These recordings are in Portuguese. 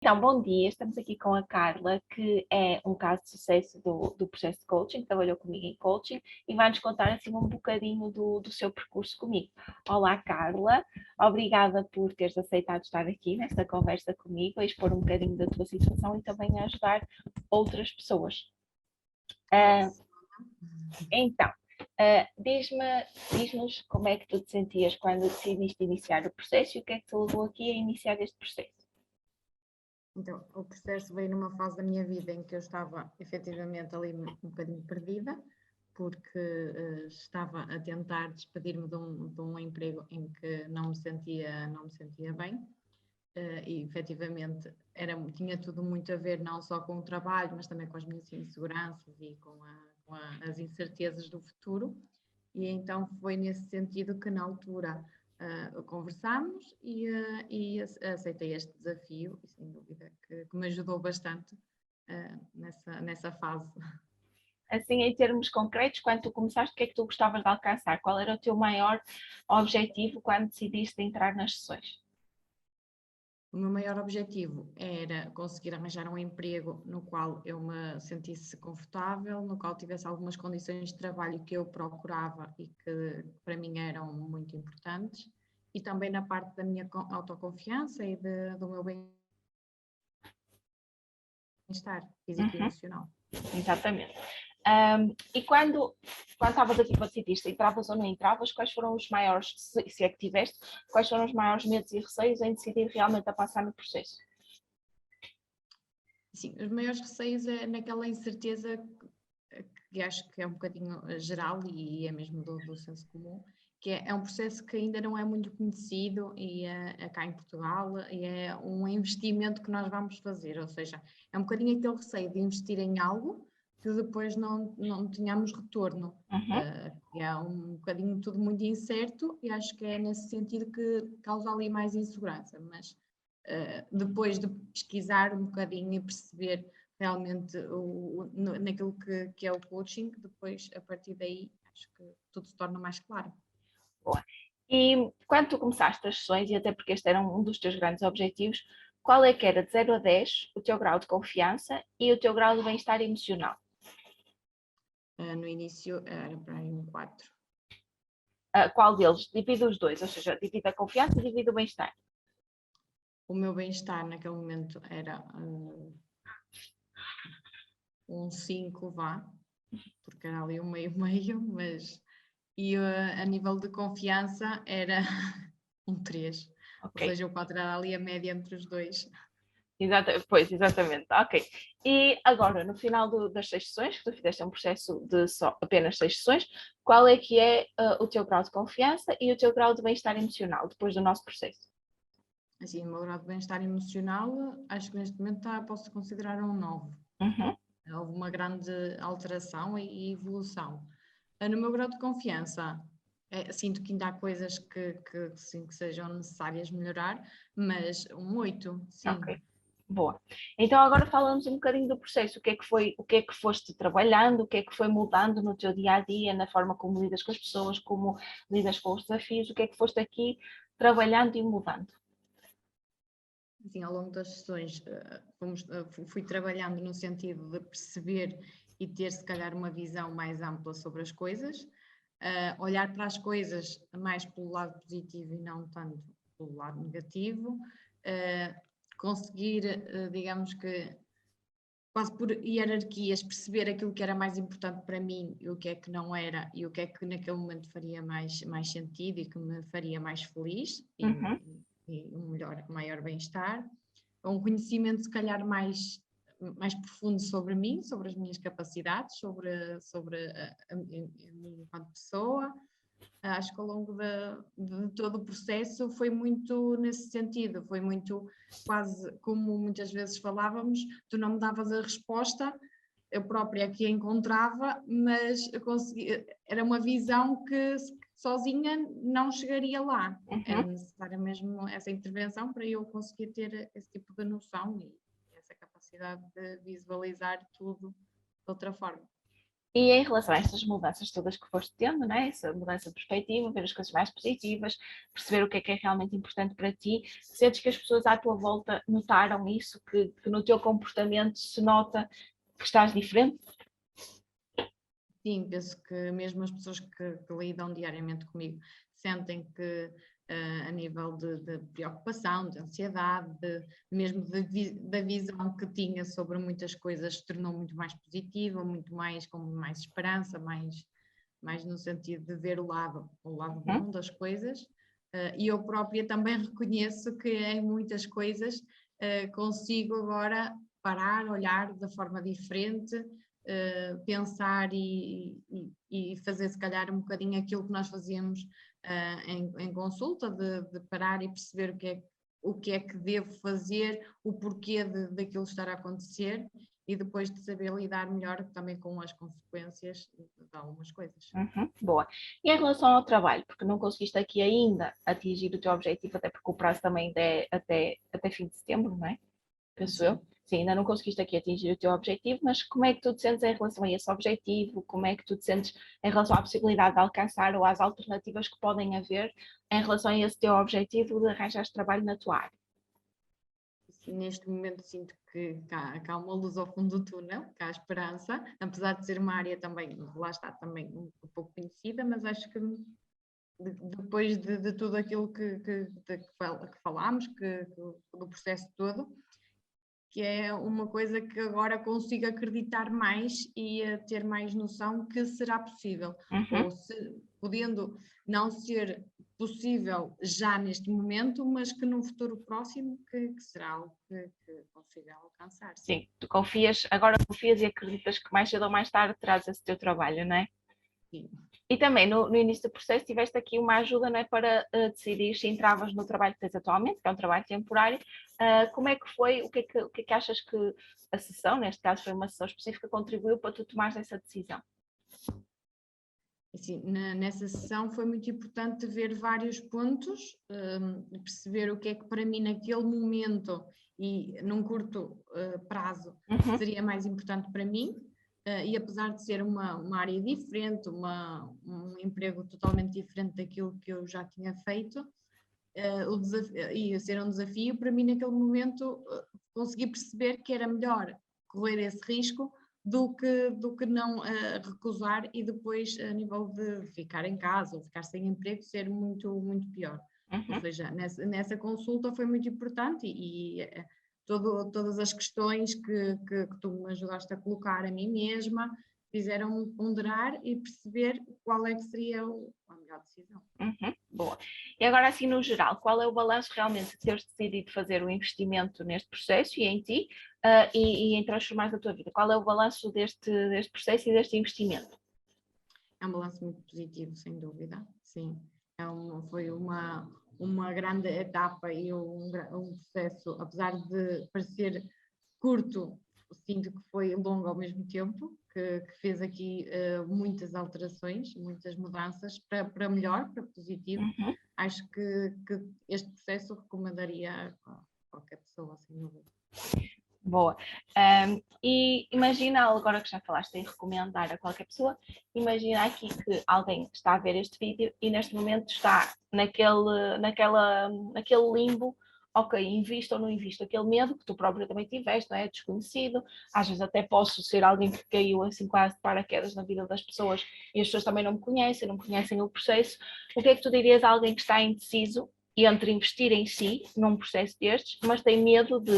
Então, bom dia, estamos aqui com a Carla, que é um caso de sucesso do processo de coaching, trabalhou comigo em coaching e vai-nos contar assim um bocadinho do seu percurso comigo. Olá, Carla, obrigada por teres aceitado estar aqui nesta conversa comigo, a expor um bocadinho da tua situação e também a ajudar outras pessoas. Então, diz-nos como é que tu te sentias quando decidiste iniciar o processo e o que é que te levou aqui a iniciar este processo. Então, o processo veio numa fase da minha vida em que eu estava efetivamente ali um bocadinho perdida, porque estava a tentar despedir-me de um emprego em que não me sentia bem. E efetivamente tinha tudo muito a ver não só com o trabalho, mas também com as minhas inseguranças e com as incertezas do futuro. E então foi nesse sentido que na altura conversámos e aceitei este desafio, e sem dúvida que me ajudou bastante nessa fase. Assim, em termos concretos, quando tu começaste, o que é que tu gostavas de alcançar? Qual era o teu maior objetivo quando decidiste entrar nas sessões? O meu maior objetivo era conseguir arranjar um emprego no qual eu me sentisse confortável, no qual tivesse algumas condições de trabalho que eu procurava e que para mim eram muito importantes, e também na parte da minha autoconfiança e do meu bem-estar físico e emocional. Exatamente. E quando estavas aqui para decidir se entravas ou não entravas, quais foram os maiores, se é que tiveste, quais foram os maiores medos e receios em decidir realmente a passar no processo? Sim, os maiores receios é naquela incerteza que acho que é um bocadinho geral e é mesmo do senso comum, que é um processo que ainda não é muito conhecido e é cá em Portugal, e é um investimento que nós vamos fazer, ou seja, é um bocadinho aquele receio de investir em algo que depois não tenhamos retorno. É um bocadinho tudo muito incerto e acho que é nesse sentido que causa ali mais insegurança, mas depois de pesquisar um bocadinho e perceber realmente naquilo que é o coaching, depois a partir daí acho que tudo se torna mais claro. Boa. E quando tu começaste as sessões, e até porque este era um dos teus grandes objetivos, qual é que era de 0 a 10 o teu grau de confiança e o teu grau de bem-estar emocional? No início era para aí um 4. Qual deles? Divide os dois, ou seja, divide a confiança e divide o bem-estar. O meu bem-estar naquele momento era um 5, vá, porque era ali um meio-meio, mas e a nível de confiança era um 3. Ou Ok. seja, o 4 era ali a média entre os dois. Pois, exatamente. Ok. E agora, no final das 6 sessões, que tu fizeste um processo de só apenas 6 sessões, qual é que é o teu grau de confiança e o teu grau de bem-estar emocional depois do nosso processo? Assim, o meu grau de bem-estar emocional, acho que neste momento posso considerar um 9. Uhum. Houve uma grande alteração e evolução. No meu grau de confiança, sinto que ainda há coisas sim, que sejam necessárias melhorar, mas um 8, sim. Ok. Boa. Então agora falamos um bocadinho do processo. O que é que foste trabalhando, o que é que foi mudando no teu dia a dia, na forma como lidas com as pessoas, como lidas com os desafios, o que é que foste aqui trabalhando e mudando? Assim, ao longo das sessões, fui trabalhando no sentido de perceber e ter, se calhar, uma visão mais ampla sobre as coisas, olhar para as coisas mais pelo lado positivo e não tanto pelo lado negativo, conseguir, digamos que, quase por hierarquias, perceber aquilo que era mais importante para mim e o que é que não era, e o que é que naquele momento faria mais sentido e que me faria mais feliz Uhum. e um maior bem-estar. Um conhecimento, se calhar, mais profundo sobre mim, sobre as minhas capacidades, sobre a mim enquanto pessoa. Acho que ao longo de todo o processo foi muito nesse sentido, foi muito quase como muitas vezes falávamos, tu não me davas a resposta, eu própria que a encontrava, mas eu consegui, era uma visão que sozinha não chegaria lá. Era Uhum. necessária mesmo essa intervenção para eu conseguir ter esse tipo de noção e essa capacidade de visualizar tudo de outra forma. E em relação a estas mudanças todas que foste tendo, né? Essa mudança de perspectiva, ver as coisas mais positivas, perceber o que é realmente importante para ti, sentes que as pessoas à tua volta notaram isso, que no teu comportamento se nota que estás diferente? Sim, penso que mesmo as pessoas que lidam diariamente comigo sentem que a nível de preocupação, de ansiedade, mesmo da visão que tinha sobre muitas coisas se tornou muito mais positiva, muito mais com mais esperança, mais no sentido de ver o lado bom das coisas. E eu própria também reconheço que em muitas coisas consigo agora parar, olhar de forma diferente, pensar e fazer se calhar um bocadinho aquilo que nós fazíamos em consulta, de parar e perceber o que é que devo fazer, o porquê daquilo estar a acontecer e depois de saber lidar melhor também com as consequências de algumas coisas. Boa. E em relação ao trabalho, porque não conseguiste aqui ainda atingir o teu objetivo, até porque o prazo também é até fim de setembro, não é? Penso eu. Sim, ainda não conseguiste aqui atingir o teu objetivo, mas como é que tu te sentes em relação a esse objetivo? Como é que tu te sentes em relação à possibilidade de alcançar ou às alternativas que podem haver em relação a esse teu objetivo de arranjar trabalho na tua área? Neste momento sinto que há uma luz ao fundo do túnel, que há esperança, apesar de ser uma área também, lá está, também um pouco conhecida, mas acho que depois de tudo aquilo que falámos, do processo todo, que é uma coisa que agora consigo acreditar mais e ter mais noção que será possível. Ou podendo não ser possível já neste momento, mas que num futuro próximo que será algo que consiga alcançar. Sim, tu agora confias e acreditas que mais cedo ou mais tarde terás esse teu trabalho, não é? Sim. E também no início do processo tiveste aqui uma ajuda, não é, para decidir se entravas no trabalho que tens atualmente, que é um trabalho temporário. Como é que foi? O que é que achas que a sessão, neste caso foi uma sessão específica, contribuiu para tu tomares essa decisão? Assim, nessa sessão foi muito importante ver vários pontos, perceber o que é que para mim naquele momento e num curto prazo seria mais importante para mim. E apesar de ser uma área diferente, um emprego totalmente diferente daquilo que eu já tinha feito, e ser um desafio, para mim naquele momento consegui perceber que era melhor correr esse risco do que não recusar e depois a nível de ficar em casa ou ficar sem emprego ser muito, muito pior. Ou seja, nessa consulta foi muito importante e todas as questões que tu me ajudaste a colocar a mim mesma fizeram-me ponderar e perceber qual é que seria a melhor decisão. Boa. E agora, assim, no geral, qual é o balanço realmente de teres decidido fazer o investimento neste processo e em ti e em transformar a tua vida? Qual é o balanço deste processo e deste investimento? É um balanço muito positivo, sem dúvida, sim. Foi uma grande etapa e um processo, apesar de parecer curto, sinto que foi longo ao mesmo tempo, que fez aqui muitas alterações, muitas mudanças para melhor, para positivo. Acho que este processo recomendaria a qualquer pessoa, sem dúvida. Boa. E imagina, agora que já falaste em recomendar a qualquer pessoa, imagina aqui que alguém está a ver este vídeo e neste momento está naquele limbo, ok, invisto ou não invisto, aquele medo que tu próprio também tiveste, não é? Desconhecido, às vezes até posso ser alguém que caiu assim quase de paraquedas na vida das pessoas e as pessoas também não me conhecem, não conhecem o processo. O que é que tu dirias a alguém que está indeciso entre investir em si, num processo destes, mas tem medo de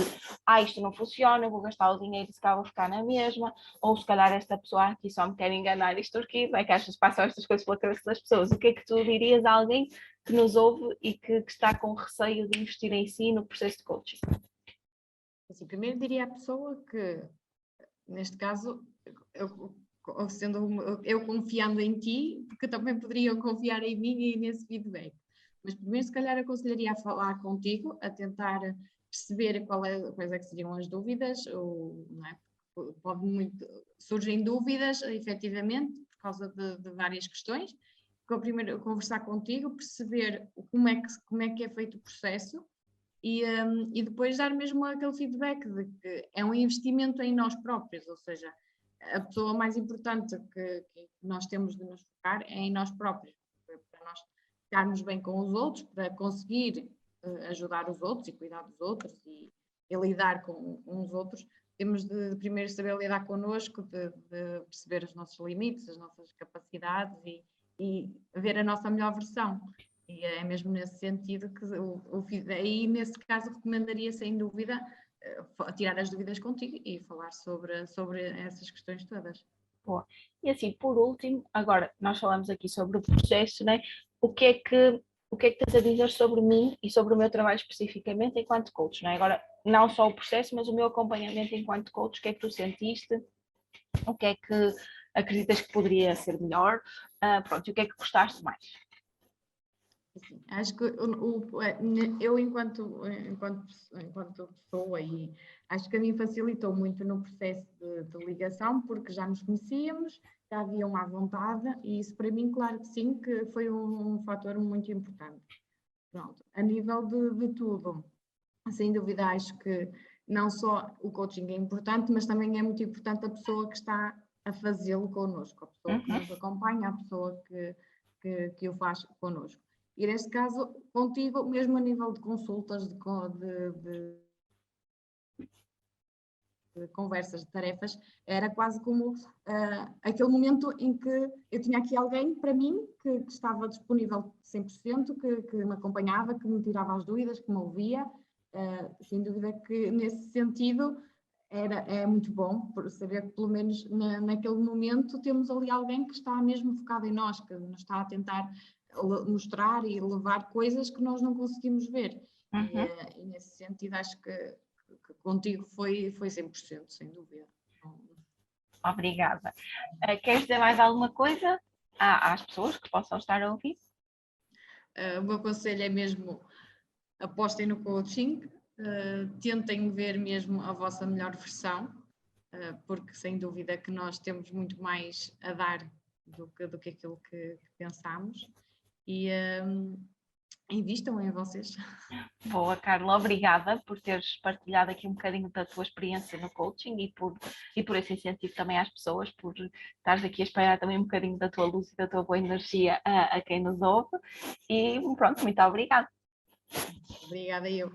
isto não funciona, eu vou gastar o dinheiro e se calhar vou ficar na mesma, ou se calhar esta pessoa aqui só me quer enganar e extorquir, não é que às vezes passam estas coisas pela cabeça das pessoas. O que é que tu dirias a alguém que nos ouve e que está com receio de investir em si no processo de coaching? Assim, primeiro diria à pessoa que, neste caso, eu confiando em ti, porque também poderiam confiar em mim e nesse feedback. Mas primeiro, se calhar, aconselharia a falar contigo, a tentar perceber quais é que seriam as dúvidas, ou, não é? Surgem dúvidas, efetivamente, por causa de várias questões. Primeiro, conversar contigo, perceber como é que é feito o processo e depois dar mesmo aquele feedback de que é um investimento em nós próprios, ou seja, a pessoa mais importante que nós temos de nos focar é em nós próprios, para nós ficarmos bem com os outros, para conseguir ajudar os outros e cuidar dos outros e lidar com os outros. Temos de primeiro saber lidar connosco, de perceber os nossos limites, as nossas capacidades e ver a nossa melhor versão. E é mesmo nesse sentido que aí, nesse caso, recomendaria, sem dúvida, tirar as dúvidas contigo e falar sobre essas questões todas. Boa. E assim, por último, agora nós falamos aqui sobre o processo, né? O que é que tens a dizer sobre mim e sobre o meu trabalho especificamente enquanto coach, né? Agora, não só o processo, mas o meu acompanhamento enquanto coach, o que é que tu sentiste? O que é que acreditas que poderia ser melhor? Pronto, e o que é que gostaste mais? Assim, acho que eu, enquanto pessoa, e acho que a mim facilitou muito no processo de ligação, porque já nos conhecíamos, já havia uma vontade, e isso para mim, claro que sim, que foi um fator muito importante. Pronto, a nível de tudo, sem dúvida, acho que não só o coaching é importante, mas também é muito importante a pessoa que está a fazê-lo connosco, a pessoa que nos acompanha, a pessoa que o faz connosco. E neste caso, contigo, mesmo a nível de consultas, de conversas, de tarefas, era quase como aquele momento em que eu tinha aqui alguém para mim que estava disponível 100%, que me acompanhava, que me tirava as dúvidas, que me ouvia. Sem dúvida que nesse sentido é muito bom por saber que pelo menos naquele momento temos ali alguém que está mesmo focado em nós, que nos está a tentar mostrar e levar coisas que nós não conseguimos ver. E nesse sentido acho que contigo foi 100%, sem dúvida. Obrigada. Queres dizer mais alguma coisa às pessoas que possam estar a ouvir? O meu conselho é mesmo apostem no coaching, tentem ver mesmo a vossa melhor versão, porque sem dúvida que nós temos muito mais a dar do que aquilo que pensamos, e invistam em vocês. Boa, Carla, obrigada por teres partilhado aqui um bocadinho da tua experiência no coaching e por esse incentivo também às pessoas, por estares aqui a espalhar também um bocadinho da tua luz e da tua boa energia a quem nos ouve. E pronto, muito obrigada. Obrigada eu.